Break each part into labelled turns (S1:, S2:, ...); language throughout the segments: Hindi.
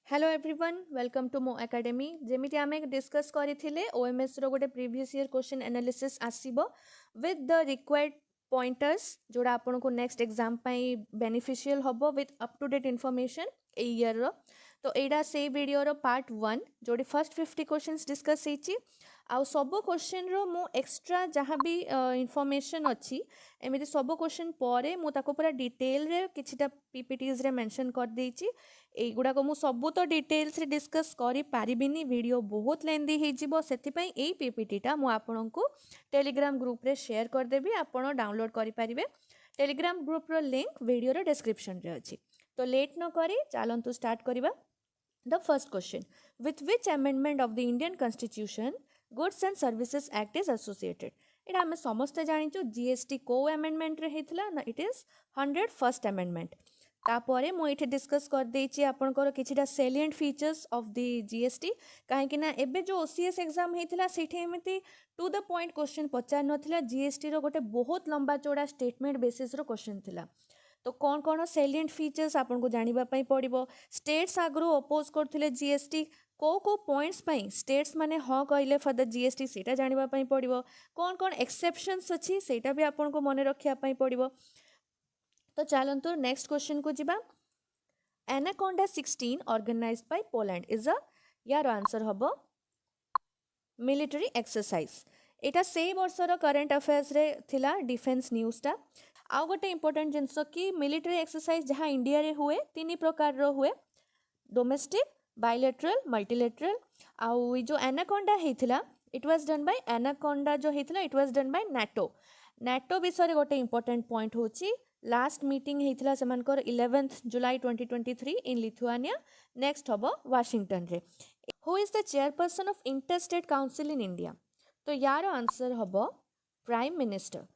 S1: हेलो एवरीवन वेलकम टू मो एकेडमी जेमिति आमे डिस्कस करथिले ओएमएस रो गोटे प्रीवियस ईयर क्वेश्चन एनालिसिस आसीबो विथ द रिक्वायर्ड पॉइंटर्स जोड़ा आपन को नेक्स्ट एग्जाम पई बेनिफिशियल हबो with up to date information ए ईयर रो तो एडा से वीडियो रो पार्ट 1 जोड़ी फर्स्ट 50 क्वेश्चंस डिस्कस हेची आउ सब क्वेश्चन रो मु एक्स्ट्रा जहाँ भी इंफॉर्मेशन अच्छी एमती सब क्वेश्चन पर मुझे पूरा डिटेल रे किछिटा पीपीटीज रे मेंशन कर देछि एगुड़ाक मु सबू तो डिटेल्स रे डिस्कस करि पारिबिनी वीडियो बहुत लेंदी हो जिवो सेथिपई एई पीपीटीटा मु आपनकु टेलीग्राम ग्रुप रे शेयर कर देबी आपण डाउनलोड करि परिबे टेलीग्राम ग्रुप रो लिंक वीडियो रो डिस्क्रिप्शन रे अछि तो लेट न करी चलंतु स्टार्ट करिबा the first question with which amendment of the Indian constitution goods and services act is associated एटा हमें समस्त जानिचु जीएसटी को अमेंडमेंट रे हेतला ना इट इज 101st अमेंडमेंट तापरे मु इथे डिस्कस कर देछि आपनकर किछिटा salient features of the GST काहे ना एबे जो ओसीएस एग्जाम हेतला सेठी एमिति टू द पॉइंट क्वेश्चन पचार नथिला जीएसटी रो गोटे बहुत लंबा चौड़ा स्टेटमेंट बेसिस रो क्वेश्चन थिला तो कौन कौन सेलिएंट फीचर्स आपन को जानिबा पई पड़िबो स्टेट्स आगरो अपोज करथिले जीएसटी को पॉइंट्स पई स्टेट्स माने हाँ कहले फॉर द जीएसटी सेटा जानिबा पई पड़िबो कौन कौन एक्सेप्शंस अछि सेटा भी आपन को मने रखिया पई पड़िबो तो चलंतु नेक्स्ट क्वेश्चन को जिबा Anaconda 16 organized by Poland is a your answer हबो मिलिटरी एक्सरसाइज एटा से वर्षर करंट अफेयर्स रे थिला डिफेंस न्यूज़ टा आउ गोटे इंपोर्टेंट जिनस कि मिलिटरी एक्सरसाइज जहाँ इंडिया रे हुए तीन प्रकार रो हुए डोमेस्टिक बायलैटरल मल्टीलैटरल आउ जो एनाकोंडा हेथिला it was done by Anakonda जो हेथिला it was done by NATO NATO विषय गोटे इंपोर्टेंट पॉइंट होची लास्ट मीटिंग हेथिला सेमानकर 11th July 2023 in Lithuania next हबो वाशिंगटन रे who is the chairperson of interstate council in India तो यार आंसर हबो प्राइम मिनिस्टर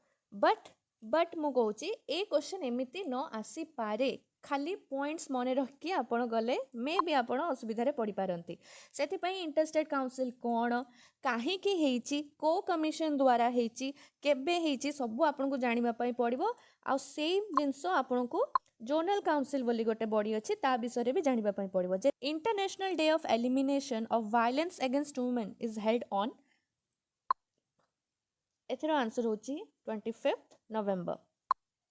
S1: बट मु कहूँ ए क्वेश्चन एमती न आसी पारे खाली पॉइंट्स मन रखी आपण गले मे भी आपण असुविधा पड़ी पारती से इंटरस्टेट काउंसिल कौन कहीं को कमिशन द्वारा होती सब आपन को जानापी पड़ो आ जिनस आपण को जोनल काउंसिल बोली गोटे बॉडी अच्छी ता विषय भी जानापी पड़ो जे international day of elimination of violence against women is held on एथर आंसर होची 25 नवेम्बर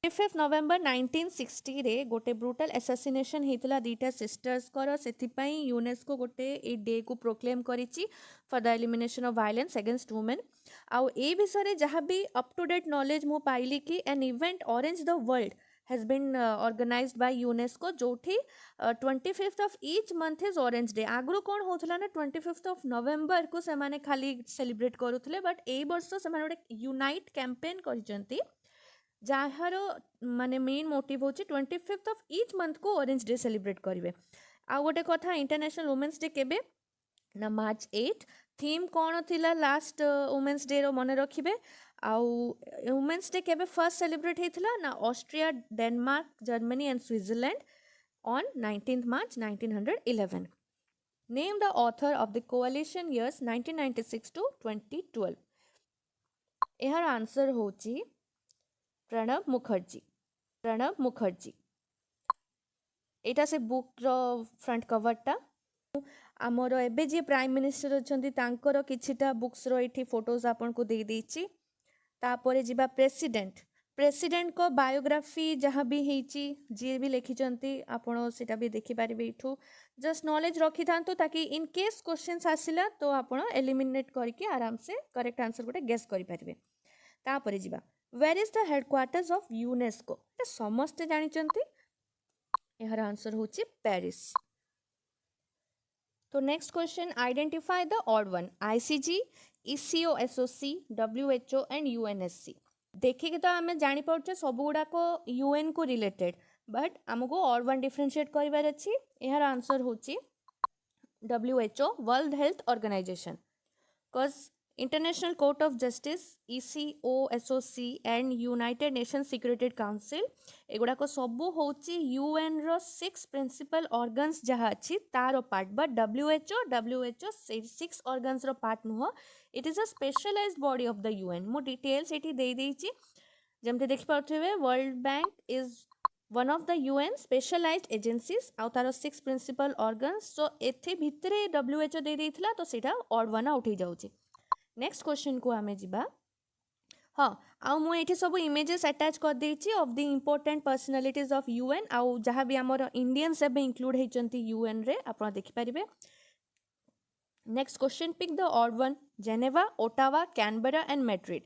S1: 25 नवेम्बर 1960 रे गोटे ब्रुटल एसासिनेशन हेतला दीटा सिस्टर्स कर सेथिपई यूनेस्को गोटे ए डे को प्रोक्लेम करिछि for the elimination of violence against women आउ ए विषय जहाँ भी अप टू डेट नॉलेज मु पाइली कि an event orange the world has been organized by UNESCO जोठी 25th of each month is orange day आगरो कौन होथला ना 25th of November को से माने खाली सेलिब्रेट करूथले बट ए वर्ष से माने गोटे यूनाइट कैंपेन करिसंती जार माने मेन मोटिव होची 25th ऑफ ईच मंथ को ऑरेंज डे सेलिब्रेट करिवे आ गोटे कथा इंटरनेशनल वुमेन्स डे केबे ना मार्च 8 थीम कौन थिला लास्ट वुमेन्स डे रो मने रखिबे आउ वुमेन्स डे केबे फर्स्ट सेलिब्रेट हेथिला ना Austria Denmark Germany and Switzerland on 19th March 1911 name the author of the coalition years 1996 to 2012 एहार आंसर होची प्रणब मुखर्जी एटा से बुक रो फ्रंट कवरटा आमर एबे जे प्राइम मिनिस्टर अछंती तांकर किछिटा बुक्स रो एठी फोटोज आपन को दे देछि तापरे जिबा प्रेसिडेंट को बायोग्राफी जहाँ भी हेची जे भी लिखिचंती आपण सेटा भी देखि पारिबे इठू जस्ट नॉलेज रखि थांतो ताकि इन केस क्वेश्चंस आसिला तो आपण एलिमिनेट करके आराम से करेक्ट आंसर गोटे गेस करि पारिबे तापरे जिबा where is the headquarters of UNESCO समस्त जानिचंती एहर आंसर होची पेरिस तो next question identify the odd one ICJ ECOSOC WHO and UNSC देखिए तो आम जानी पार्चे सब गुड़ाक यूएन को रिलेटेड बट आमको ऑड वन डिफरेंशिएट करिवार अछि एहर आंसर होची डब्ल्यूएचओ वर्ल्ड हेल्थ ऑर्गेनाइजेशन कज International Court of Justice ECOSOC and United Nation Security Council एगुड़ाक सबू होची यूएन रो 6 प्रिंसिपल ऑर्गन्स जहाँ अच्छी तार पार्ट बट डब्ल्यूएचओ 6 ऑर्गन्स रो पार्ट नुह it is a specialized body of the UN मु डिटेल्स एटी दे देछि जेमते देखि पाउथिबे World Bank is one of the UN specialized agencies आउ तार 6 प्रिंसिपल ऑर्गन्स। सो एथि भितरे WHO दे देइथिला तो सेटा ऑड वन आउट हो जाउची। नेक्स्ट क्वेश्चन को आमे जिबा। हाँ आउ मु एठी सब इमेजेस अटैच कर देइची of the important personalities of UN आउ जहाँ भी आमर इंडियंस एबे इंक्लूड हेचंती यूएन रे आपण देखि परिबे। Next question pick the odd one. Geneva, Ottawa, Canberra and Madrid.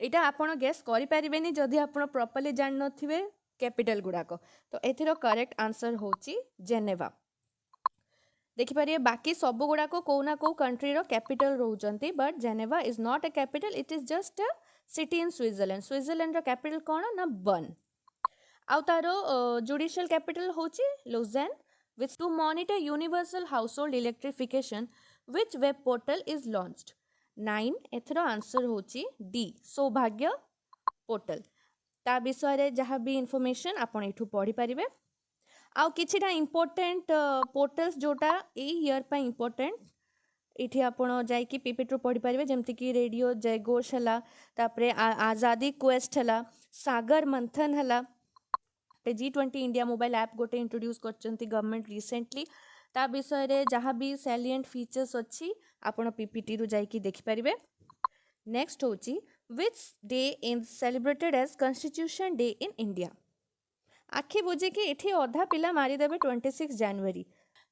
S1: एटा आपण गेस करि परिबेनी जदि आपण प्रॉपर्ली जान नथिबे कैपिटल गुडाको। तो एथिरो करेक्ट आंसर होची जेनेवा। देखिपारे बाकी सब गुड़ाक कौ ना कौ कंट्री रो कैपिटल रोचंती but Geneva is not a capital, it is just a city in Switzerland. Switzerland रो कैपिटल कौन ना बर्न। आउ तारो जुडिशियल कैपिटल होची Lausanne. Which to monitor universal household electrification which web portal is launched. 9 एथरो आंसर होची डी सौभाग्य पोर्टल। ता विषय रे जहाँ भी इनफॉरमेशन आपण एठू पढ़ी पारिबे। आउ किछिटा इंपोर्टेंट पोर्टल्स जोटा ए ईयर पे इंपोर्टेंट इठी आपण जाई कि पीपीटी रो पढ़ी पारिबे जेमति कि रेडियो जयघोष हला, तापरे आजादी क्वेस्ट हला, सागर मंथन हला। G20 इंडिया मोबाइल ऐप गोटे इंट्रोड्यूस करचंती गवर्नमेंट रिसेंटली। ता विषय रे जहाँ भी सैलिएंट फीचर्स अच्छी आपण पीपीटी रु जाई कि देखि पारिबे। नेक्स्ट होची which day is celebrated as Constitution Day in India. आखि बुझे कि एठी अधा पिला मारिदेवे 26 जनवरी,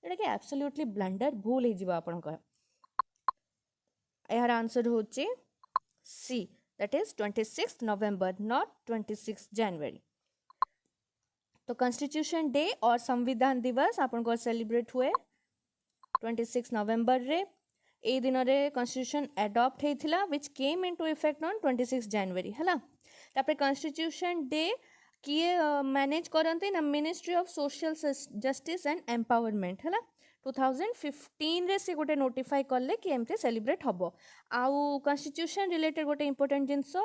S1: एटा कि एब्सोल्युटली ब्लंडर भूल हो जिवो आपनकर। यार आंसर होची see that is 26 November not 26 जनवरी। तो कॉन्स्टिट्यूशन डे और संविधान दिवस आपनकर सेलिब्रेट हुए 26 नवंबर रे। ए दिन रे कॉन्स्टिट्यूशन एडॉप्ट हेथिला which came into effect on 26 January हला। तापर कॉन्स्टिट्यूशन डे किए मैनेज करते ना ministry of social justice and empowerment है 2015 रे से गोटे नोटिफाई कले कि एमती सेलिब्रेट हम। आउ कॉन्स्टिट्यूशन रिलेटेड गोटे इंपोर्टेंट जिनस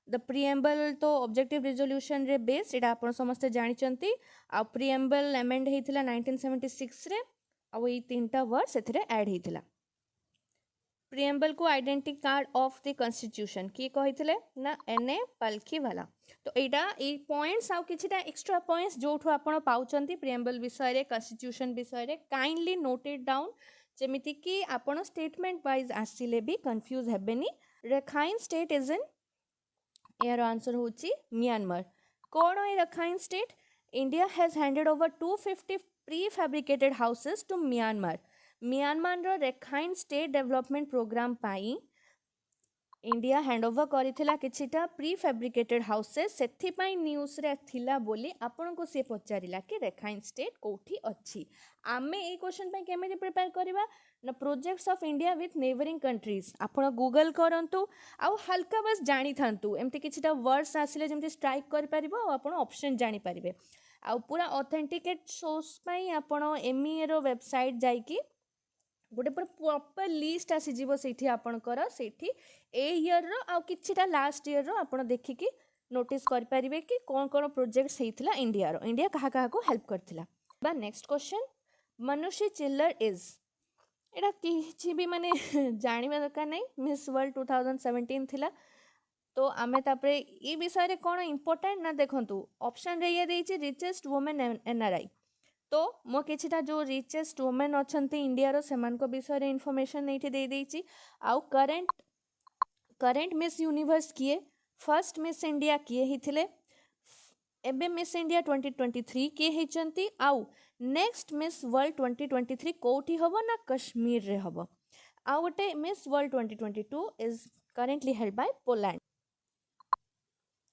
S1: द प्रिएम्बल तो ऑब्जेक्टिव रिजोल्यूशन रे बेस एटा आपण समस्त जानिचंती। आ प्रिएम्बल अमेंड हेथिला 1976 रे आउ ए तीनटा वर्ड सेथिरे ऐड हेथिला। प्रिएम्बल को identity card of the constitution किए कहिथिले ना एनए पालखी वाला। तो एटा ए पॉइंट्स आउ किछिटा एक्स्ट्रा पॉइंट्स जोठु आपण पाउचंती प्रिएम्बल विषय रे कॉन्स्टिट्यूशन विषय रे काइंडली नोटेड डाउन जेमिति कि आपण स्टेटमेंट वाइज आसिले भी कंफ्यूज हेबेनी। रखाइन स्टेट इज इन यार आंसर होची म्यांमार। कोन ए Rakhine state? India has handed over 250 pre fabricated houses to Myanmar. Myanmar रो रखाइन स्टेट डेवलपमेंट प्रोग्राम पाई इंडिया हैंडओवर करिथिला किछिटा प्री फैब्रिकेटेड हाउसेस। सेथि पई न्यूज रे थिला बोली आपन को से पचारिला कि रखाइन स्टेट कोठी अछि। आमे ए क्वेश्चन पई केमिति प्रिपेयर करबा ना projects of India with neighbouring countries आपण गूगल करंतु आउ हल्का बस जानी थांतु एमति किछिटा वर्ड्स आसिले जेमति स्ट्राइक कर परिबो आपण ऑप्शन जानी परिबे। आउ पूरा ऑथेंटिकेट सोर्स पई आपण एमईए रो वेबसाइट जाई कि गोटे पूरा प्रॉपर लिस्ट आसीଯିव से आपणकर से ए ईयर रो आउ किछिटा लास्ट ईयर रो आपण देखिकी नोटिस कर परिबे कि कौन कौन प्रोजेक्ट्स हेइथिला इंडिया रो। इंडिया कहा कहा को हेल्प करथिला। बा नेक्स्ट क्वेश्चन मनुष्य चिल्लर इज एटा किछि भी माने जानिबा दरकार नै मिस वर्ल्ड 2017 थिला। तो आमे तापरे ई विषय रे कोन इंपोर्टेंट ना देखंतु ऑप्शन रे ये देछि रिचेस्ट वुमेन एनआरआई। तो मो किछिटा जो रिचेस्ट वुमेन अछंती इंडिया रो सेमान को विषय रे इन्फॉर्मेशन नेठी दे देछि। आउ करेंट मिस यूनिवर्स किए, फर्स्ट मिस इंडिया किए हिथिले, एबे मिस इंडिया 2023 किए हिचंती, आउ नेक्स्ट मिस वर्ल्ड 2023 कोठी हबो ना कश्मीर रे हबो। आउ गोटे miss world 2022 is currently held by Poland.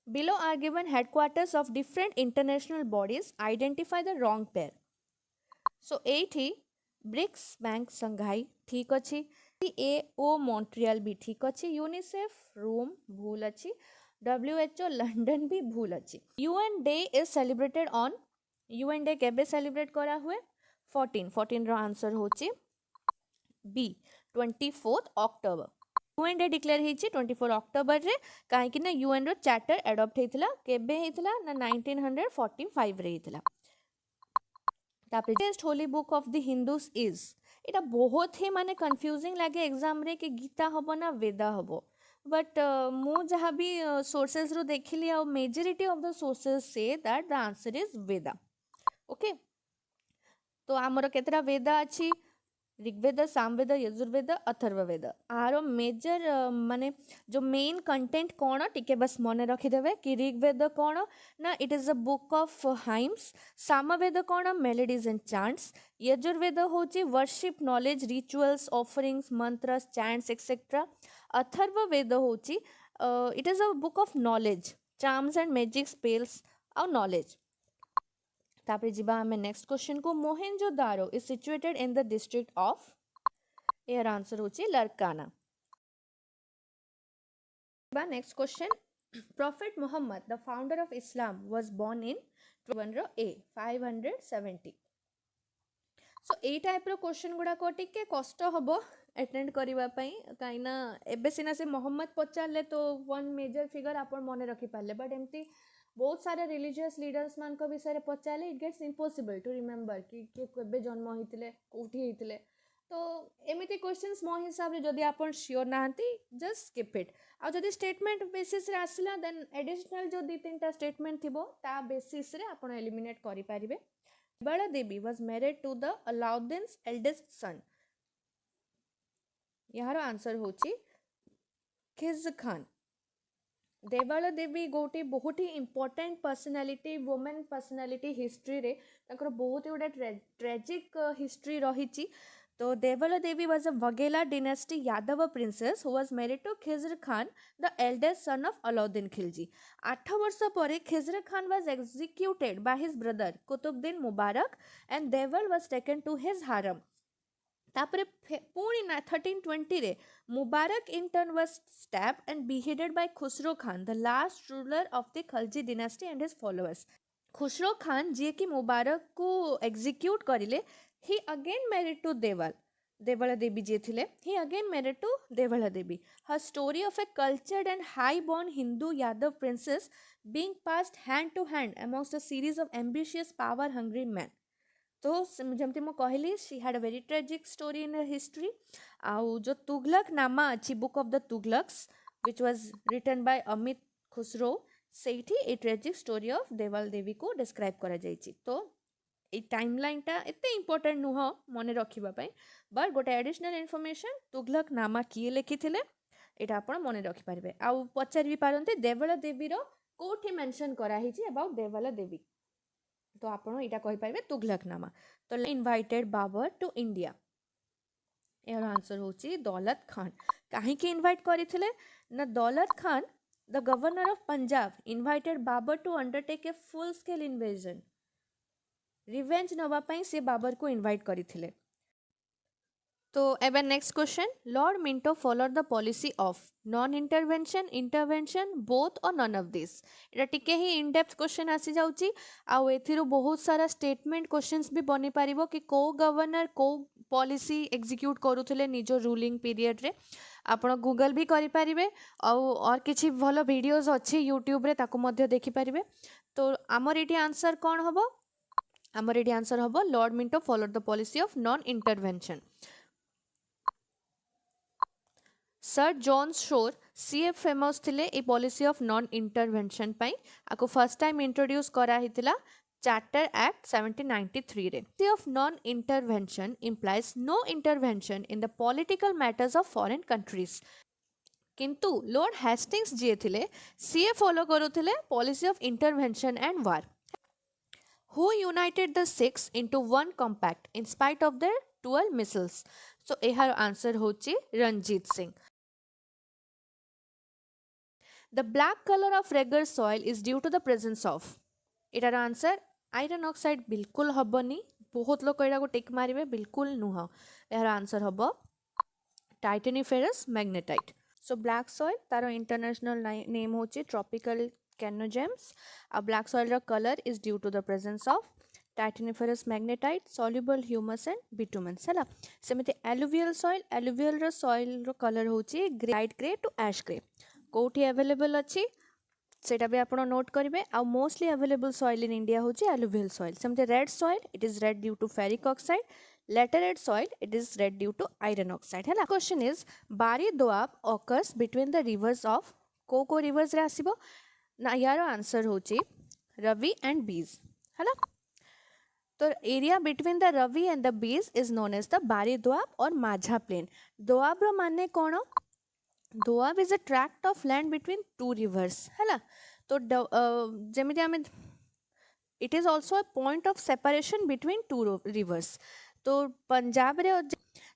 S1: Below are given headquarters of different international bodies. Identify the wrong pair. So एठी ब्रिक्स बैंक संघाई ठीक अच्छी, AO मॉन्ट्रियल भी ठीक अच्छी, यूनिसेफ रोम भूल अच्छी, WHO लंडन भी भूल अच्छी। UN day is celebrated on UN day केबे सेलिब्रेट करा हुए 14 रो आंसर होची B 24 October. UN day declare हेची 24 अक्टोबर रे काहे ना UN रो चार्टर एडॉप्ट हेथिला केबे हेथिला ना 1945 रे हेथिला। तापरेस्ट holy book of the Hindus is एटा बहुत ही माने कंफ्यूजिंग लागे एग्जाम रे कि गीता हबो ना वेदा हबो। बट मु जहाँ भी सोर्सेस रो देखिली आ majority of the sources say that the answer is Veda. Okay, तो आमर केतरा वेदा अच्छी? ऋग्वेद, सामवेद, यजुर्वेद, अथर्ववेद. आर मेजर माने जो मेन कंटेंट कौन टिके बस मन रखिदेवे कि ऋग्वेद कौन ना it is a book of hymns. Samaveda कौन? Melodies and chants. यजुर्वेद होची worship, knowledge, rituals, offerings, mantras, chants etcetera. Atharvaveda होची it is a book of knowledge, charms and magic spells और नॉलेज. तापर जिबा हमें नेक्स्ट क्वेश्चन को. Mohenjodaro is situated in the district of. यार आंसर होची Larkana. Next question. Prophet Muhammad the founder of Islam was born in 570. So a type row question गुड़ा को टिके कष्ट हबो अटेंड करबा पई काइना एबे सिना से मोहम्मद पचारले तो वन मेजर फिगर आपण मने रखी पारले, बट एमती बहुत सारे रिलीजियस लीडर्स मान को विषय पचारे it gets impossible to remember कि केबे जन्म होइतिले, कोठी होइतिले. तो एमिति क्वेश्चंस मो हिसाब रे जदी आपण श्योर नाहंती जस्ट स्किप इट. आ जदी स्टेटमेंट बेसिस रे आसिला देन एडिशनल जो दी तीनटा स्टेटमेंट थिबो ता बेसिस रे आपण एलिमिनेट करि पारिबे. Bala Devi was married to the Alauddin's eldest son. यार आंसर होची खिज खान. देवाला देवी गोटे बहुत ही important personality, women personality history रे ताकर बहुत ही गुडा ट्रेजिक हिस्ट्री रही. तो Devala Devi was a Vaghela dynasty Yadav princess who was married to Khizr Khan the eldest son of Alauddin Khilji. 8 वर्ष पर Khizr Khan was executed by his brother Qutbuddin Mubarak and Deval was taken to his harem. तापरे पुणी 1320 रे Mubarak in turn was stab and beheaded by Khusro Khan the last ruler of the Khalji dynasty and his followers. Khusro Khan ji की मुबारक को एग्जीक्यूट करिले, he again married to Devala Devi je thile. He again married to Devala Devi. Her story of a cultured and high-born Hindu Yadav princess being passed hand to hand amongst a series of ambitious, power-hungry men. तो जमती मु कहली she had a very tragic story in history. आउ जो तुगलक नामा अच्छी book of the Tughlaqs which was written by Amir Khusro सेठी a tragic story of Deval Devi को डिस्क्राइब करा जायछि. तो ए टाइमलाइनटा एते इंपोर्टेंट नुह मने रखिबा पई, बट गोटे एडिशनल इनफॉरमेशन तुगलक नामा किए लिखिथिले एटा आपण मने रखि पारबे. आउ पचार भी पारंते देवला देवी रो कोठी मेंशन करा हिची अबाउट देवला देवी, तो आपण एटा कहि पारबे तुगलक नामा. तो invited Babur to India. Your answer होची दौलत खान. काहे के इनवाइट करिथिले ना Daulat Khan the governor of Punjab invited Babur to undertake a full scale invasion. Revenge नवा पई से बाबर को इनवाइट करिथिले. तो एबे next question. Lord Minto followed the policy of non intervention, intervention, both और नन ऑफ दिस. एटा टिके ही इन डेप्थ क्वेश्चन आसी जाउची. आउ एथिरो बहुत सारा स्टेटमेंट क्वेश्चंस भी बनी पारिबो कि को गवर्नर को पॉलिसी एग्जीक्यूट करूथिले निजो रूलिंग पीरियड रे. आपण गूगल भी करि पारिबे और किछि भलो वीडियोस अछि यूट्यूब रे ताको मध्ये देखि पारिबे. तो हमर एटी आंसर कोन हबो? हमर एटी आंसर हबो Lord Minto followed the policy of non intervention. Sir John Shore सीए फेमस थिले ए पॉलिसी ऑफ नॉन इंटरवेंशन पई. आको फर्स्ट टाइम इंट्रोड्यूस करा हितिला चार्टर एक्ट 1793 रे. Policy of non intervention implies no intervention in the political matters of foreign countries. किंतु लॉर्ड हेस्टिंग्स जे थिले सीए फॉलो करूथिले policy of intervention and war. Who united the six into one compact in spite of their dual missiles? So एहार आंसर होची Ranjit Singh. The black color of regular soil is due to the presence of. इटार आंसर आयरन ऑक्साइड बिल्कुल हबनी. बहुत लोग एटा को टिक मारिबे, बिल्कुल नुह. एहार आंसर हबो titaniferous magnetite. So black soil तारो इंटरनेशनल नेम होची ट्रॉपिकल कैनोजेम्स. आ ब्लैक सॉइल रो colour is due to the presence of titaniferous magnetite, soluble humus and bitumen. सला सेमिति एलुवियल रो सॉइल रो कलर होची light grey to ash grey. कोठी अवेलेबल अछि सेटा भी आपण नोट करेंगे। आ mostly available soil in India होची एलुवियल सॉइल। समझे red soil it is red due to ferric oxide, laterite soil it is red due to iron oxide है ना। क्वेश्चन इज बारी Doab occurs between the rivers of को rivers रे आसीबो ना, यार आंसर होची रवि एंड बीज है ना। तो area between the Ravi and the Beas is known as the Bari Doab और माझा प्लेन। दोआब रो माने कोन? Doab is a tract of land between two rivers है ना। तो जेमिति आमे it is also a point of separation between two rivers. तो पंजाब रे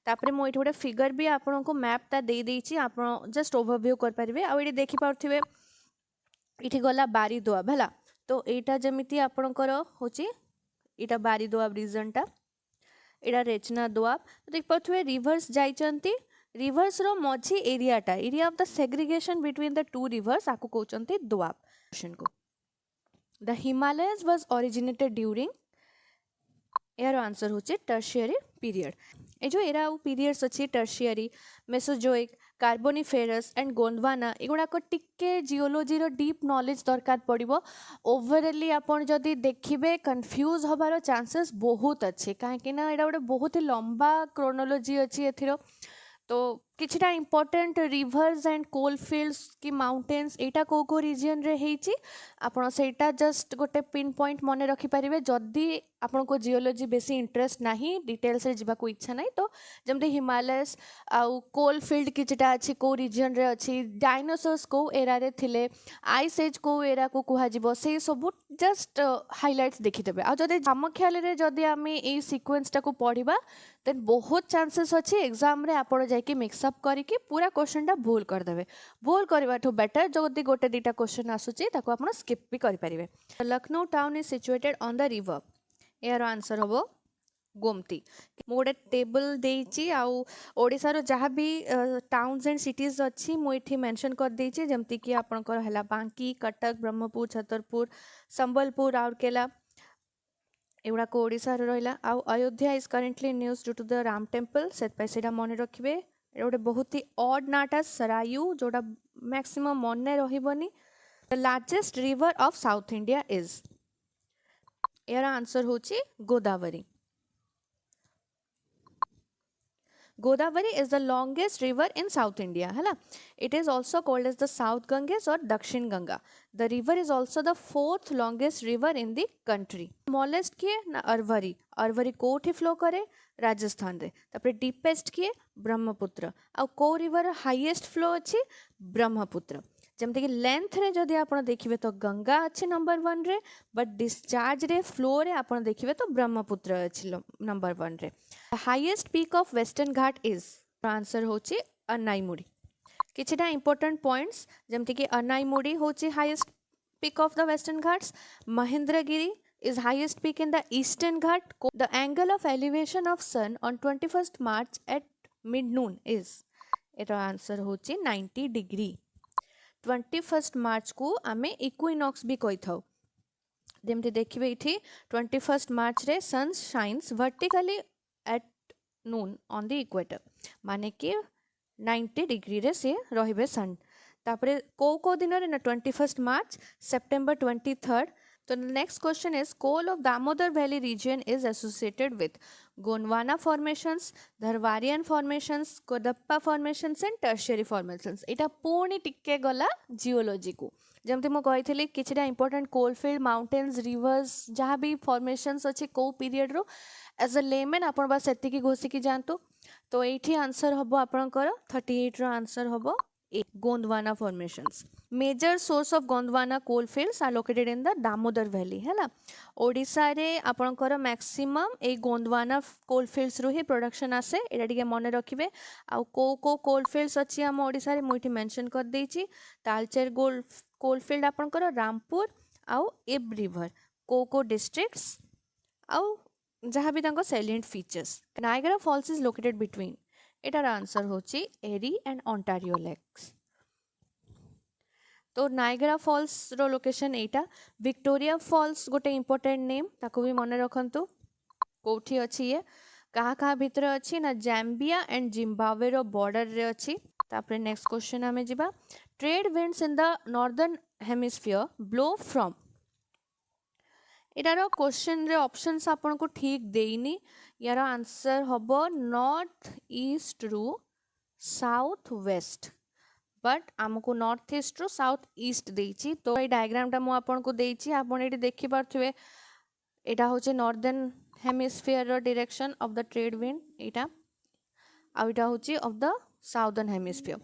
S1: तापरे मो इठ गोटे फिगर भी आपन को मैप ता दे देछि, आपन जस्ट ओवरव्यू कर परिबे। आ इठी देखि पाउथिबे इठी गला बारी दोआब हैला। तो एटा जेमिति आपन कर होछि इटा बारी दोआब रीजन टा, एटा रेचना दोआब। तो देख पाउथिबे रिवर्स जाइचंती, रिवर्स रो मझी एरिया टा, area of the segregation between the two rivers आकु कहउचंती दोआब। क्वेश्चन को the Himalayas was originated during, यार आंसर होचे टर्शियरी पीरियड। ए जो एरा पीरियड्स अच्छी tertiary, mesozoic, carboniferous and Gondwana एगुड़ाक टिके जियोलॉजी रो डीप नॉलेज दरकार पड़िबो। ओवरअली आपण जदि देखिबे कंफ्यूज होबार चांसेस बहुत अच्छे, काहेकि ना एटा गोटे बहुत ही लंबा क्रोनोलॉजी अच्छी एथिरो। तो किछटा important rivers and coal fields की माउंटेन्स एटा को रीजन रे हेची, आपण सेटा जस्ट गोटे पिन पॉइंट मने रखि परिबे। जदि आपण को जियोलॉजी बेसी इंटरेस्ट नाही, डिटेल्स रे जिबा को इच्छा नाही, तो जमते हिमालयस आउ कोल फील्ड किछटा अछि को रीजन रे अछि, डायनासोर्स को एरा रे थिले, आइस एज को एरा को कुहा जिवो, से सब जस्ट हाइलाइट्स देखि देबे। आ जदि सामख्याल रे जदि आमे ए सीक्वेंस टा को पढिबा देन बहुत चांसेस अछि एग्जाम रे आपण जाय कि मिक्सअप करिकि पूरा क्वेश्चन टा भूल कर देबे। भूल करबाठो बेटर जदि गोटे दिटा क्वेश्चन आसुची ताको आपण स्किप भी करि परिबे। Lucknow town is situated on the river, यार आंसर होबो गोमती। मो गोटे टेबल देइची आउ ओडिसा रो जहाँ भी टाउन्स एंड सिटीज अच्छी मु इठी मेंशन कर देइची, जेमति कि आपनकर हला बांकी, कटक, ब्रह्मपुर, छतरपुर, संबलपुर, राउरकेला एगुड़ा को ओडिसा रे रहिला। आउ Ayodhya is currently news due to the Ram temple, से सेटा मने रखिबे। गोटे बहुत ही ऑड नाटा सरायू, जोटा मैक्सिमम मने रहिबनी। The largest river of south India is, यार आंसर होची Godavari. Godavari is the longest river in South India, है ना। It is also called as the South Ganges or Dakshin Ganga. The river is also the fourth longest river in the country. Smallest किए ना अरवरी, अरवरी कोठी फ्लो करे राजस्थान रे। तापरे डीपेस्ट किए ब्रह्मपुत्र। आ को रिवर हाईएस्ट फ्लो अछि ब्रह्मपुत्र। जमते कि लेंथ रे जदि आपण देखिबे तो गंगा अछि नंबर 1 रे, बट डिस्चार्ज रे फ्लो रे आपण देखिबे तो ब्रह्मपुत्र अछि नंबर 1 रे। Highest peak of western Ghat is, answer होची अनाईमुड़ी। किछटा इंपोर्टेंट पॉइंट्स जमते कि अनाईमुड़ी होची highest peak of the western Ghats, Mahendragiri is highest peak in the eastern ghat. The angle of elevation of sun on 21st March at mid noon is, Etah answer होची 90 डिग्री। 21st मार्च को आमे इक्विनॉक्स भी कहि थाउ। जेमति देखिबे इठी 21st मार्च रे sun shines vertically at noon on the equator, माने कि 90 डिग्री रे से रहिबे सन। तापरे को दिन रे ना 21st मार्च, सेप्टेम्बर 23rd। तो next question is coal of Damodar valley region is associated with Gondwana formations, Dharwarian formations, Cuddapah formations and tertiary formations. एटा पूर्ण टिके गला जियोलॉजी को, जमते मो कहिथिली किछटा इंपोर्टेंट कोलफील्ड, माउंटेन्स, रिवर्स जहाँ भी फॉर्मेशंस अच्छे को पीरियड रो एज अ लेमन आपण बस एतिकी घोषिकी जानतु। तो एठी आंसर हबो आपणकर 38 रो आंसर हबो ए Gondwana formations. Major source of Gondwana coal fields are located in the Damodar valley, है ना। ओडिसा रे आपणकर मैक्सिमम ए गोंडवाना कोल फील्ड्स रो ही प्रोडक्शन आसे, एटा टिके मने रखिबे। आ को कोल फील्ड्स अछि हम ओडिसा रे मुइठी मेंशन कर देछि। तालचेर कोल फील्ड आपणकर रामपुर आउ एब रिवर, को डिस्ट्रिक्ट्स आउ जहाँ भी तांको salient features. Niagara falls is located between, एटार आंसर होची एरी एंड ओंटारियो लेक्स। तो नायग्रा फॉल्स रो लोकेशन एटा। विक्टोरिया फॉल्स गोटे इंपोर्टेंट नेम, ताको भी मने रखंतु। कोठी अछि ये, कहाँ भितर अछि ना जाम्बिया एंड जिम्बाब्वे रो बॉर्डर रे अछि। तापरे नेक्स्ट क्वेश्चन हमें जिबा। Trade winds in the northern hemisphere blow from एटार क्वेश्चन रे ऑप्शंस आपन को ठीक देइनी यार आंसर हबो नॉर्थ ईस्ट रु साउथ वेस्ट बट आमको नॉर्थ ईस्ट रु साउथ ईस्ट देइची तो ये डायग्राम टा मु आपन को देइची आपन एटी देखि पारथुवे एटा होचे नॉर्दर्न हेमिस्फियर रो direction of the trade wind एटा आ एटा होची of the southern hemisphere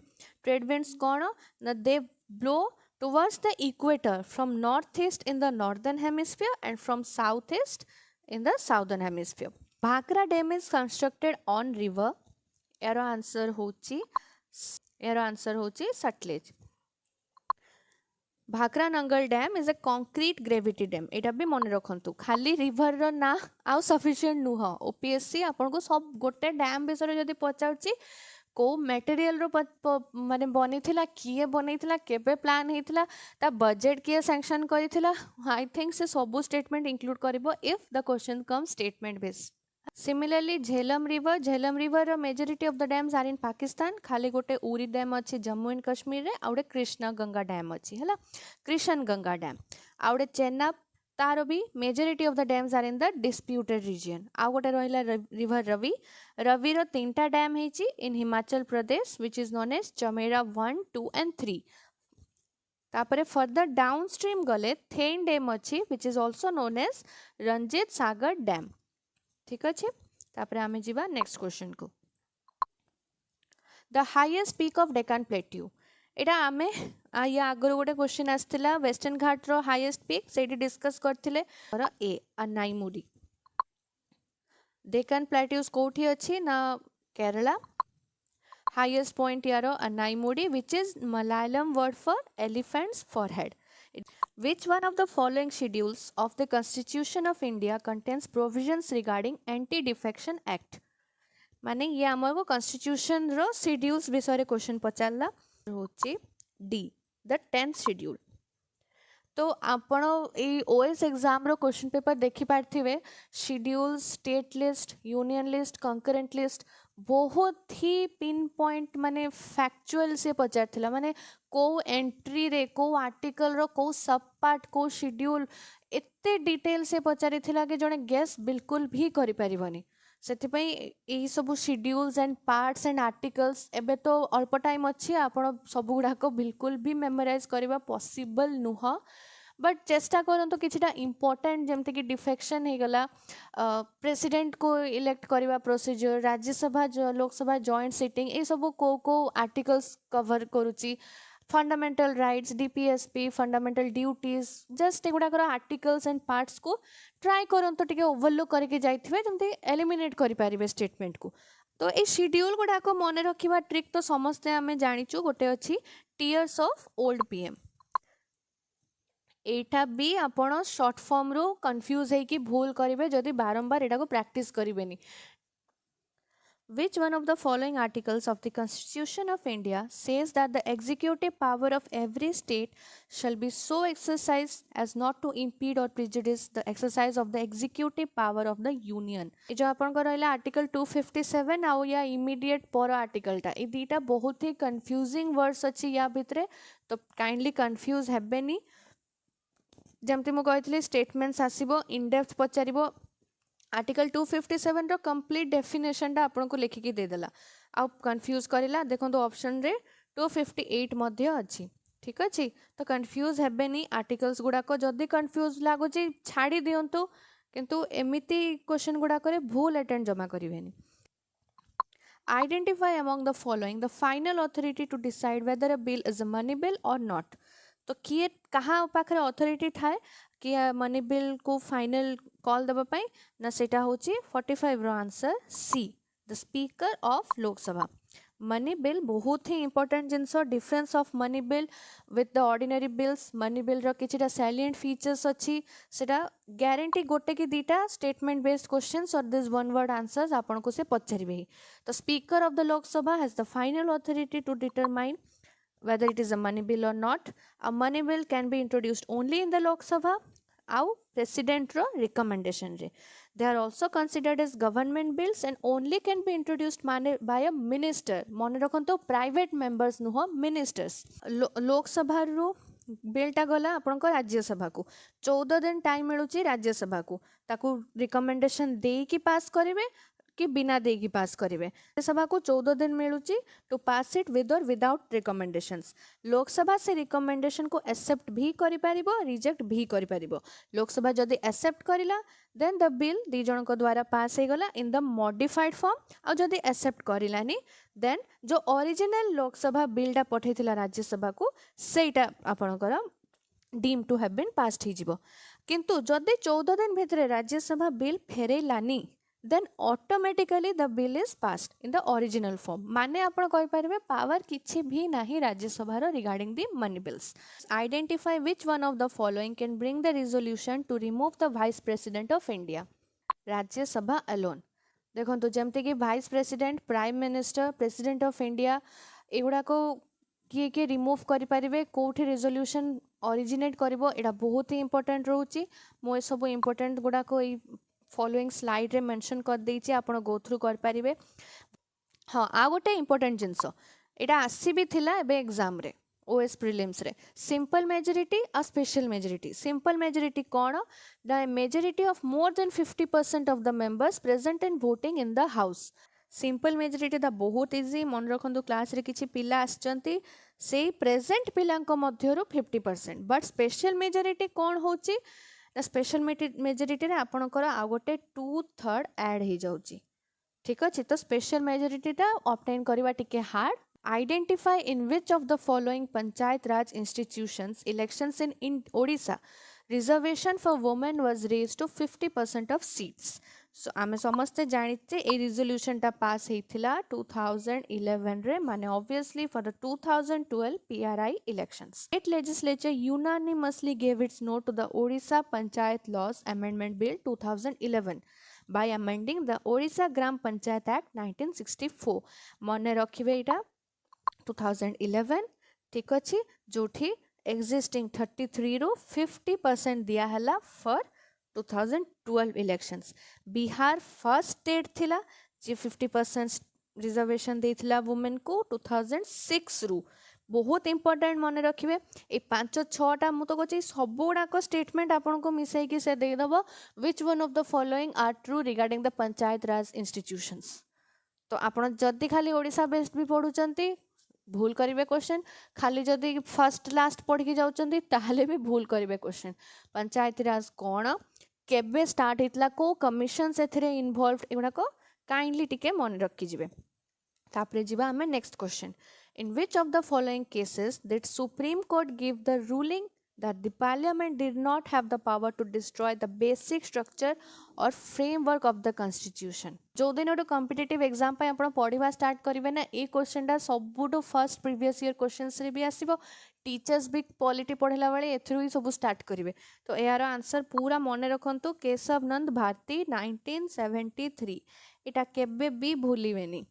S1: trade winds कोन ना they blow towards the equator from northeast in the northern hemisphere and from southeast in the southern hemisphere. Bhakra Dam is constructed on river. Ero answer hochi Sutlej. Bhakra Nangal dam is a concrete gravity dam एटा भी मन रखंतु खाली रिवर रो ना आउ सफिशिएंट नुह ओपीएससी आपन को सब गोटे डैम विषय जदी पचाउची को मटेरियल रो माने बनिथिला किए बनैथिला केबे प्लान हेथिला ता बजेट किए सैंक्शन करिथिला आई थिंक से सब स्टेटमेंट इंक्लूड करिवो if the question come statement base Similarly, Jhelum River majority of the dams are in Pakistan. खाली गोटे उरी डैम अच्छी जम्मू एंड कश्मीर रे आउटे कृष्णा गंगा डैम अच्छी है कृष्ण गंगा डैम आउटे चेन्नाब तार भी majority of the dams are in the disputed region आउ गोटे रहिला रिवर रवि रो तीनटा डैम हेची in Himachal Pradesh which is known as Chamera 1 2 and 3 तापरे फर्दर डाउनस्ट्रीम गले थेन डैम अच्छी which is also known as Ranjit Sagar dam ठीक अच्छे तापरे आमे जीवा नेक्स्ट क्वेश्चन को the highest peak of Deccan plateau एटा आमे या आगर गोटे क्वेश्चन आस्थिला वेस्टर्न घाट रो हाईएस्ट पीक सेठी डिस्कस करथिले और ए अनाईमुडी डेक्कन प्लेट्यूज कोठी अछि ना केरला हाईएस्ट पॉइंट यारो Anaimudi which is Malayalam word for elephants forehead Which one of the following schedules of the Constitution of India contains provisions regarding Anti-Defection Act? माने ये आमर को Constitution रो schedules विषय रे क्वेश्चन पचारला होची D the 10th schedule तो आपण ए ओएस एग्जाम रो क्वेश्चन पेपर देखि पारथिवे schedule state list union list concurrent list बहुत ही पिन पॉइंट माने फैक्चुअल से पचारथिला माने को एंट्री रे को आर्टिकल रो को सब पार्ट को शेड्यूल एते डिटेल से पचारिथिला कि जने गेस बिल्कुल भी करि परिबनी सेथिपई एही सब schedules and parts and articles एबे तो अल्प टाइम अच्छी आपण सब गुडा को बिल्कुल भी मेमोराइज करबा पॉसिबल नुह बट चेष्टा करंतु किछटा इंपोर्टेंट जेमते कि डिफेक्शन हे गला प्रेसिडेंट को इलेक्ट करबा procedure Rajya Sabha Lok Sabha joint sitting ए सब को आर्टिकल्स कवर करूची fundamental rights DPSP fundamental duties just एगुड़ाकर आर्टिकल्स एंड पार्ट्स को ट्राई करंतु टिके ओवरलुक करके जाइथिबे जमते एलिमिनेट करि पारिबे स्टेटमेंट को तो ए शेड्यूल गुडाक मन रखिबा ट्रिक तो समस्ते आमे जानिचु गोटे अछि टीयर्स ऑफ ओल्ड पीएम एटा भी आपण शॉर्ट फॉर्म रो कंफ्यूज है कि भूल करिवे जदि बारंबार एटा को practice करिवेनी Which one of the following articles of the Constitution of India says that the executive power of every state shall be so exercised as not to impede or prejudice the exercise of the executive power of the union? ये जो अपन को रहला आर्टिकल 257 आउ या इमीडिएट पर आर्टिकल टा ए दीटा बहुत ही कंफ्यूजिंग वर्ड्स अछि या भितरे तो काइंडली कंफ्यूज हेबेनी जमती मु कहथिली स्टेटमेंट्स आसीबो इन डेप्थ पचारिबो आर्टिकल 257 रो कंप्लीट डेफिनेशन टा आपन को लिखि के दे देला आ कंफ्यूज करिला देखो ऑप्शन रे 258 मध्ये अछि ठीक अछि तो कंफ्यूज हेबेनी आर्टिकल्स गुडा को जदी कंफ्यूज लागो जे छाडी दियंतु किंतु एमिति क्वेश्चन गुडा करे भूल अटेंड जमा करिवेनी Identify among the following the final authority to decide whether a bill is a money bill or not. तो किए कहाँ पाखरे अथॉरिटी थाए कि मनी बिल को फाइनल कॉल दबा पाई ना सेटा होची 45 रो answer C the speaker of Lok Sabha money bill बहुत ही इंपोर्टेंट जिनस difference of money bill with the ordinary bills money bill रो किछिटा सैलिएंट फीचर्स अछि सेटा गारंटी गोटे कि दीटा स्टेटमेंट बेस्ड क्वेश्चंस और दिस वन वर्ड आंसर्स आपन को से पचारिबे the speaker of the Lok Sabha has the final authority to determine whether it is a money bill or not. A money bill can be introduced only in the Lok Sabha or President ro recommendation re. They are also considered as government bills and only can be introduced by a minister. Mone rakhanto private members nuho ministers. Lok Sabha ru बिलटा गला आपंक राज्यसभा को 14 दिन टाइम मिलूँ राज्यसभा को ताकू रिकमेंडेशन दे कि पास करेंगे कि बिना दे कि पास करेंगे। राज्यसभा को 14 दिन मिलूँ टू पास इट विद और विदाउट रिकमेंडेशंस। लोकसभा से रिकमेंडेशन को एक्सेप्ट भी करि परिबो रिजेक्ट भी करि परिबो। लोकसभा जदि एक्सेप्ट करिला देन द बिल दी जन को द्वारा पास हो गला इन द मॉडिफाइड फॉर्म। आ जदि एक्सेप्ट करिलानी देन जो ओरिजिनल लोकसभा बिलटा पठेथिला राज्यसभा को सेटा आपणकर deem to have been passed हो। किंतु जदि 14 दिन भितर राज्यसभा बिल फेरेलानी then automatically the bill is passed in the original form. माने आपण कहि परिबे पावर किछि भी नाही राज्यसभा रो regarding the money bills. Identify which one of the following can bring the resolution to remove the vice president of India. Rajya Sabha alone देखो जमती कि vice president prime minister president of India एगुड़ा को किए किए रिमूव करें कौटी रिजोल्यूशन ओरिजिनेट करिवो एटा बहुत ही इंपोर्टेंट रोची। मो सब इंपोर्टेंट गुड़ाक फॉलोइंग स्लाइड रे मेंशन कर देइछि आपण गो थ्रू कर पारिबे। हाँ आ गोटे इंपोर्टेंट जिनस एटा आसी भी थिला एबे एग्जाम रे ओएस प्रिलिम्स रे सिंपल मेजोरिटी आ स्पेशल मेजोरिटी। सिंपल मेजोरिटी कौन the majority of more than 50% of the members present and voting in the house. Simple majority दा बहुत इजी मन रखु क्लास रे किछि पिला आछंती से प्रेजेंट पिलांको मध्यरु 50%। बट स्पेशल मेजोरिटी कौन होची ना स्पेशल मेजोरिटी रे आपणकर आ गोटे 2/3 ऐड हो जाउची। ठीक अछि तो स्पेशल मेजोरिटी टा ऑब्टेन करबा टिके hard. Identify in which of the following Panchayat Raj institutions elections in Odisha reservation for women was raised to 50% of seats. So आमे समस्ते जानिते ए resolution टा पास हेथिला 2011 रे माने obviously for the 2012 PRI elections. State legislature unanimously gave its note to the Odisha Panchayat Laws Amendment Bill 2011 by amending the Odisha Gram Panchayat Act 1964. मने रखिबे इटा 2011 ठीक अच्छे जोठी एक्जिस्टिंग 33 रो 50% दिया हला for 2012 elections. Bihar first state थिला जे 50% रिजर्वेशन देथिला वुमेन को 2006 रु। बहुत इंपोर्टेंट मन रखिए ए 5-6टा मु तो कहि सब गुड़ाक स्टेटमेंट आपन को मिसई कि से दे दबो which one of the following are true regarding the panchayat raj institutions. तो आपण जदि खाली ओडिशा बेस्ड भी पढुचंती भूल करेंगे क्वेश्चन खाली जदि फर्स्ट लास्ट पढ़ के जाउचंती ताहले भी भूल करेंगे क्वेश्चन। पंचायती राज कौन केबे स्टार्ट हेतला को कमिशन सेथिरे इन्वॉल्वड एगुड़ाक काइंडली टिके मन रखी जिवे। तापरे जिबा हमें next question in which of the following cases did supreme court give the ruling that the parliament did not have the power to destroy the basic structure or framework of the constitution। जो दिन गोटे कॉम्पिटिटिव एग्जाम पे आपण पढ़िबा स्टार्ट करिवे ना ए क्वेश्चन टा सबुटो फर्स्ट प्रीवियस ईयर क्वेश्चंस रे भी आसीबो। टीचर्स भी पॉलिटी पढ़ला बेले एथरु ही सब स्टार्ट करिवे। तो यार आंसर पूरा मने रखंतु केशव नंद भारती 1973 एटा केबे भी भूलिवेनी।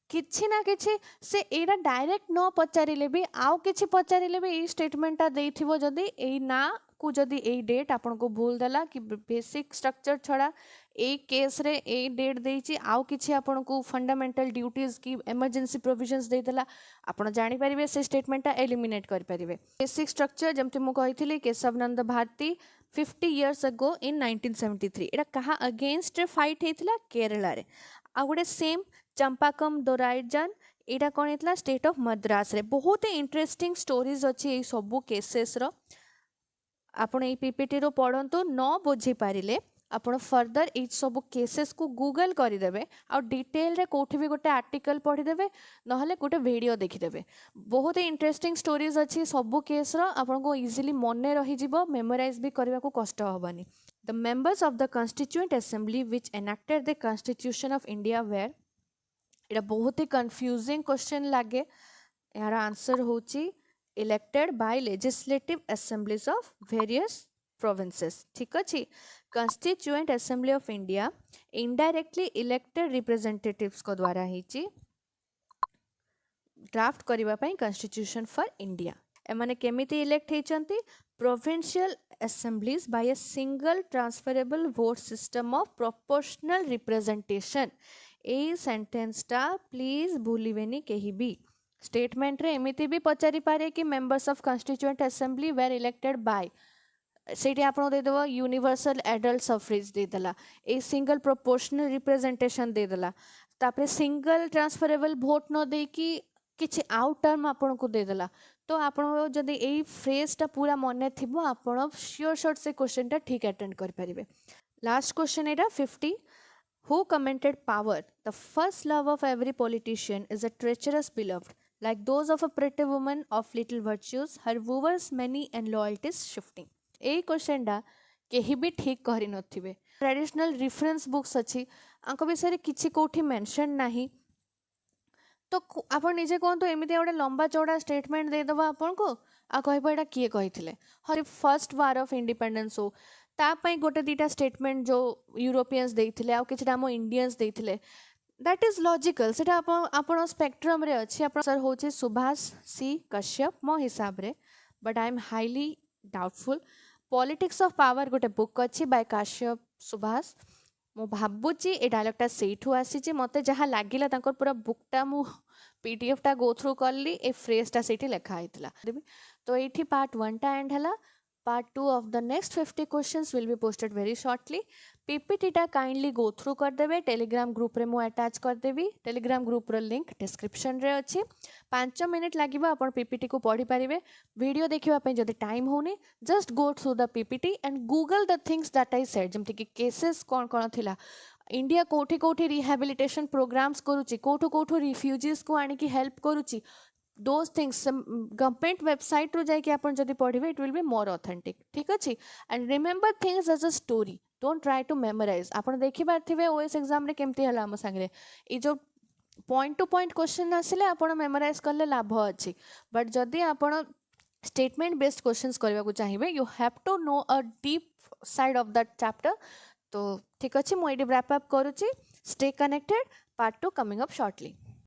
S1: किछि ना किछि से एटा डायरेक्ट न पचारिले भी आउ किछि पचारिले भी ए स्टेटमेंट देथिबो जदी ए ना को जदी ए डेट आपन को भूल देला कि बेसिक स्ट्रक्चर छड़ा ए केस रे ए डेट देछि आउ किछि आपन को फंडामेंटल ड्यूटीज की इमरजेंसी प्रोविजंस दे देला आपन जानि परिबे से स्टेटमेंट एलिमिनेट कर परिबे। बेसिक स्ट्रक्चर जमते मु कहिथिली केशव नंद भारती 50 इयर्स अगो इन 1973 एटा कहा अगेंस्ट फाइट हेथिला केरला रे। आ गोटे सेम चंपाकम दोराइजान एटा कौन हेतला स्टेट ऑफ मद्रास रे। बहुत इंटरेस्टिंग स्टोरीज अच्छी ये सबू केसेस रो आपण ए पीपीटी रो पढ़ंतु न बुझी पारिले आपण फर्दर ए सब केसेस को गूगल करिदेबे आ डिटेल रे कोठी भी गोटे आर्टिकल पढ़ीदेबे नहले गोटे वीडियो देखिदेबे। बहुत इंटरेस्टिंग स्टोरीज अच्छी सबू केस रो आपण को इजीली मने रही जिवो मेमोराइज भी करबा को कष्ट होबानी। The members of the constituent assembly which enacted the constitution of India were एटा बहुत ही कंफ्यूजिंग क्वेश्चन लागे। यार आंसर होची elected by legislative assemblies of various provinces. ठीक अछि constituent assembly of India indirectly elected representatives को द्वारा हिची ड्राफ्ट करिबा पई कॉन्स्टिट्यूशन फॉर इंडिया। एमाने केमिति इलेक्ट हेचंती provincial assemblies by a single transferable vote system of proportional representation। ए सेंटेंस टा प्लीज भूलिबेनी केही भी स्टेटमेंट रे एमिति भी पचारि पारे कि members of constituent assembly were elected by सेठी आपन देदेव यूनिवर्सल एडल्ट सफरेज देदेला ए सिंगल प्रोपोर्शनल रिप्रेजेंटेशन देदेला तापरे सिंगल ट्रांसफरेबल वोट न दे कि किछि आउट टर्म आपन को देदेला तो आपन जदि एई फ्रेज टा पूरा मने थिबो आपन श्योर शॉट से क्वेश्चन टा ठीक अटेंड कर परिबे last question Etah 50 who commented power the first love of every politician is a treacherous beloved like those of a pretty woman of little virtues her wooers many and loyalties shifting AE question टा केही भी ठीक करि नथिबे ट्रेडिशनल रेफरेंस बुक्स अछि आंक विषय रे किछि कोठी मेंशन नाही तो आपण निजे कहतु एमती गोटे लंबा चौड़ा स्टेटमेंट देदेव आपन को आ कहबो एटा किए कहिथिले हर फर्स्ट वार ऑफ इंडिपेंडेंस हो तापाई गोटे दीटा स्टेटमेंट जो यूरोपियंस देइथिले आ किछटा हम इंडियंस देइथिले दैट इज लॉजिकल सेटा आपण स्पेक्ट्रम रे अछि आपण सर होचे सुभाष सी कश्यप मो हिसाब रे but I am highly doubtful politics of power गोटे बुक अच्छी बाय काश्यप सुभाष मु भाबुची ए डायलॉगटा सेठू आसीची मते जहाँ लागिला तांकर पूरा बुकटा मु पीडीएफ टा गो थ्रू करली ए फ्रेजटा सेठी लेखा आइतला तो एठी पार्ट 1 टा एंड हला part 2 of the next 50 questions will be posted very shortly PPT टा काइंडली गो थ्रू कर देबे टेलीग्राम ग्रुप रे मु अटैच कर देबी टेलीग्राम ग्रुप रो लिंक डिस्क्रिप्शन रे अछि 5 मिनिट लागिबा आपण पीपीटी को पढ़ी परिबे वीडियो देखिबा पय जदि टाइम होनी just go through the PPT and Google the things that I said जेमति कि केसेस कोन कोन थिला इंडिया कोठी कोठी रिहैबिलिटेशन प्रोग्राम्स करूची कोठो कोठो रिफ्यूजीज को आनी की हेल्प करूची those things गवर्नमेंट वेबसाइट रो जाय कि आपण जदि पढ़िबे it will be more authentic ठीक अछि and remember things as a story don't try to memorise आपण देखि पारथिबे ओएस एग्जाम रे केमती हला हम संगे ई जो पॉइंट टू पॉइंट क्वेश्चन आसिले आपण मेमोराइज करले लाभ अछि बट जदि आपण स्टेटमेंट बेस्ड क्वेश्चंस करबा को चाहिबे you have to know a deep side of that chapter तो ठीक अछि मु एडी रैप अप करूची stay connected part 2 coming up shortly